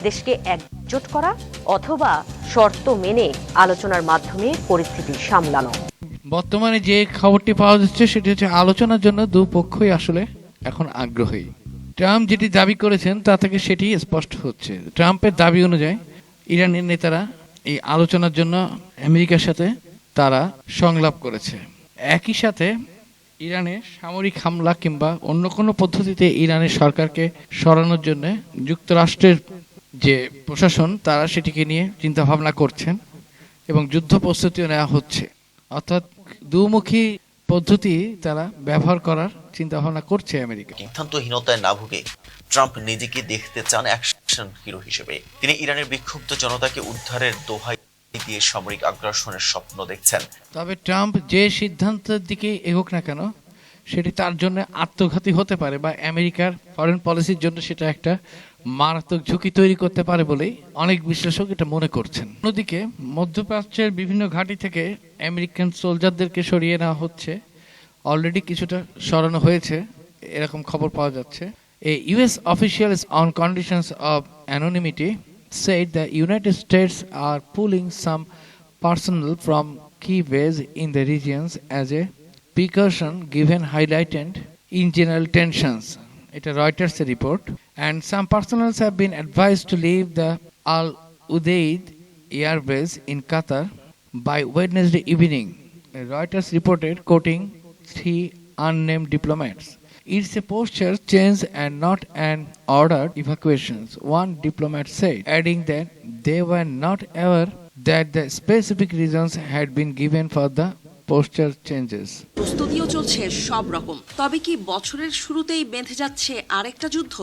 দেশকে একজোট করা অথবা শর্ত মেনে আলোচনার মাধ্যমে পরিস্থিতি সামলানো। বর্তমানে যে খবরটি পাওয়া যাচ্ছে সেটি হচ্ছে আলোচনার জন্য দুপক্ষই আসলে এখন আগ্রহী। ট্রাম্প যেটি দাবি করেছেন তা থেকে সেটি স্পষ্ট হচ্ছে। ট্রাম্পের দাবি অনুযায়ী ইরানের নেতারা এই আলোচনার জন্য আমেরিকার সাথে তারা সংলাপ করেছে। একই সাথে ইরানে সামরিক হামলা কিংবা অন্য কোনো পদ্ধতিতে ইরানের সরকারকে সরানোর জন্য যুক্তরাষ্ট্রের যে প্রশাসন তারা সেটিকে নিয়ে চিন্তা ভাবনা করছেন এবং যুদ্ধ প্রস্তুতিও নেওয়া হচ্ছে। অর্থাৎ দুমুখী পদ্ধতি তারা ব্যবহার করার চিন্তা ভাবনা করছে আমেরিকা। সিদ্ধান্তহীনতায় না ভুগে ট্রাম্প নিজেকে দেখতে চান অ্যাকশন হিরো হিসেবে। তিনি ইরানের বিক্ষুব্ধ জনতাকে উদ্ধারের দোহাই দিয়ে সামরিক আগ্রাসনের স্বপ্ন দেখছেন। তবে ট্রাম্প যে সিদ্ধান্তের দিকে এগোক না কেন সেটি তার জন্য আত্মঘাতী হতে পারে বা আমেরিকার ফরেন পলিসির জন্য সেটা একটা মারাত্মক ঝুঁকি তৈরি করতে পারে বলেই অনেক বিশ্লেষক এটা মনে করছেন। অন্যদিকে মধ্যপ্রাচ্যের বিভিন্ন ঘাঁটি থেকে আমেরিকান সোলজারদেরকে সরিয়ে নেওয়া হচ্ছে, অলরেডি কিছুটা সরানো হয়েছে এরকম খবর পাওয়া যাচ্ছে। A US officials on conditions of anonymity said the United States are pulling some personnel from key bases in the regions as a precaution given highlighted in general tensions. It's a Reuters report. And some personnel have been advised to leave the Al Udeid air base in Qatar by Wednesday evening. Reuters reported, quoting three unnamed diplomats. It's a posture change and not an ordered evacuation, one diplomat said, adding that they were not aware that the specific reasons had been given for the posture changes. প্রস্তুতিও চলছে সব রকম। তবে কি বছরের শুরুতেই বেঁধে যাচ্ছে আরেকটা যুদ্ধ?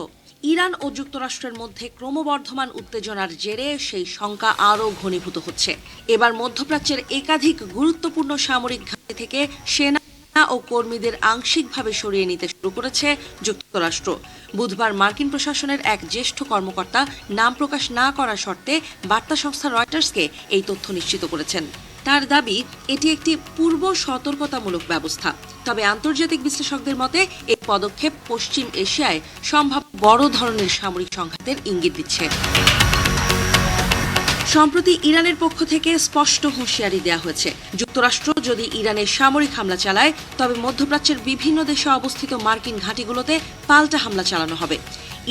ইরান ও যুক্তরাষ্ট্রের মধ্যে ক্রমবর্ধমান উত্তেজনার জেরে সেই শঙ্কা আরও ঘনীভূত হচ্ছে। এবার মধ্যপ্রাচ্যের একাধিক গুরুত্বপূর্ণ সামরিক ঘাঁটি থেকে সেনা ও কর্মীদের আংশিকভাবে সরিয়ে নিতে শুরু করেছে যুক্তরাষ্ট্র। বুধবার মার্কিন প্রশাসনের এক জ্যেষ্ঠ কর্মকর্তা নাম প্রকাশ না করার শর্তে বার্তা সংস্থা রয়টার্সকে এই তথ্য নিশ্চিত করেছেন। তার দাবি, এটি একটি পূর্ব সতর্কতামূলক ব্যবস্থা। তবে আন্তর্জাতিক বিশ্লেষকদের মতে এই পদক্ষেপ পশ্চিম এশিয়ায় সম্ভাব্য বড় ধরনের সামরিক সংঘাতের ইঙ্গিত দিচ্ছে। সম্প্রতি ইরানের পক্ষ থেকে স্পষ্ট হুঁশিয়ারি দেওয়া হয়েছে, যুক্তরাষ্ট্র যদি ইরানের সামরিক হামলা চালায় তবে মধ্যপ্রাচ্যের বিভিন্ন দেশে অবস্থিত মার্কিন ঘাঁটিগুলোতে পাল্টা হামলা চালানো হবে।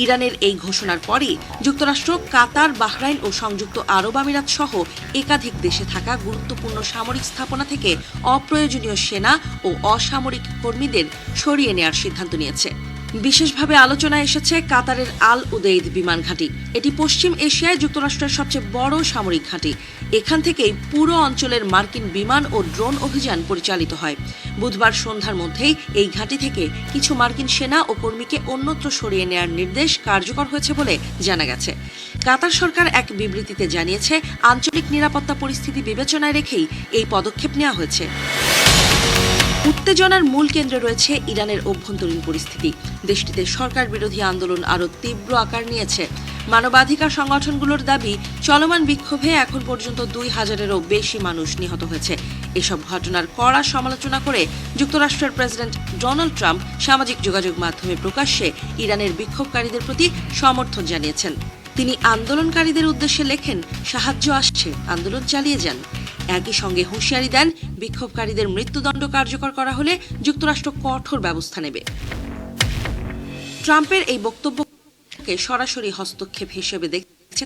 ইরানের এই ঘোষণার পরই যুক্তরাষ্ট্র কাতার, বাহরাইন ও সংযুক্ত আরব আমিরাত সহ একাধিক দেশে থাকা গুরুত্বপূর্ণ সামরিক স্থাপনা থেকে অপ্রয়োজনীয় সেনা ও অসামরিক কর্মীদের সরিয়ে নেওয়ার সিদ্ধান্ত নিয়েছে। বিশেষভাবে আলোচনায় এসেছে কাতারের আল উদেইদ বিমান ঘাঁটি। এটি পশ্চিম এশিয়ায় যুক্তরাষ্ট্রের সবচেয়ে বড় সামরিক ঘাঁটি। এখান থেকেই পুরো অঞ্চলের মার্কিন বিমান ও ড্রোন অভিযান পরিচালিত হয়। বুধবার সন্ধ্যার মধ্যেই এই ঘাঁটি থেকে কিছু মার্কিন সেনা ও কর্মীকে অন্যত্র সরিয়ে নেওয়ার নির্দেশ কার্যকর হয়েছে বলে জানা গেছে। কাতার সরকার এক বিবৃতিতে জানিয়েছে, আঞ্চলিক নিরাপত্তা পরিস্থিতি বিবেচনায় রেখেই এই পদক্ষেপ নেওয়া হয়েছে। উত্তেজনার মূল কেন্দ্রে রয়েছে ইরানের অভ্যন্তরীণ পরিস্থিতি। দেশটিতে সরকার বিরোধী আন্দোলন আরও তীব্র আকার নিয়েছে। মানবাধিকার সংগঠনগুলোর দাবি, চলমান বিক্ষোভে এখন পর্যন্ত 2000-এরও বেশি মানুষ নিহত হয়েছে। এসব ঘটনার কড়া সমালোচনা করে যুক্তরাষ্ট্রের প্রেসিডেন্ট ডোনাল্ড ট্রাম্প সামাজিক যোগাযোগ মাধ্যমে প্রকাশ্যে ইরানের বিক্ষোভকারীদের প্রতি সমর্থন জানিয়েছেন। তিনি আন্দোলনকারীদের উদ্দেশ্যে লেখেন, সাহায্য আসছে, আন্দোলন চালিয়ে যান। একই সঙ্গে হুঁশিয়ারি দেন, বিক্ষোভকারীদের মৃত্যুদণ্ড কার্যকর করা হলে যুক্তরাষ্ট্র কঠোর ব্যবস্থা নেবে। ট্রাম্পের এই বক্তব্যকে সরাসরি হস্তক্ষেপ হিসেবে দেখছে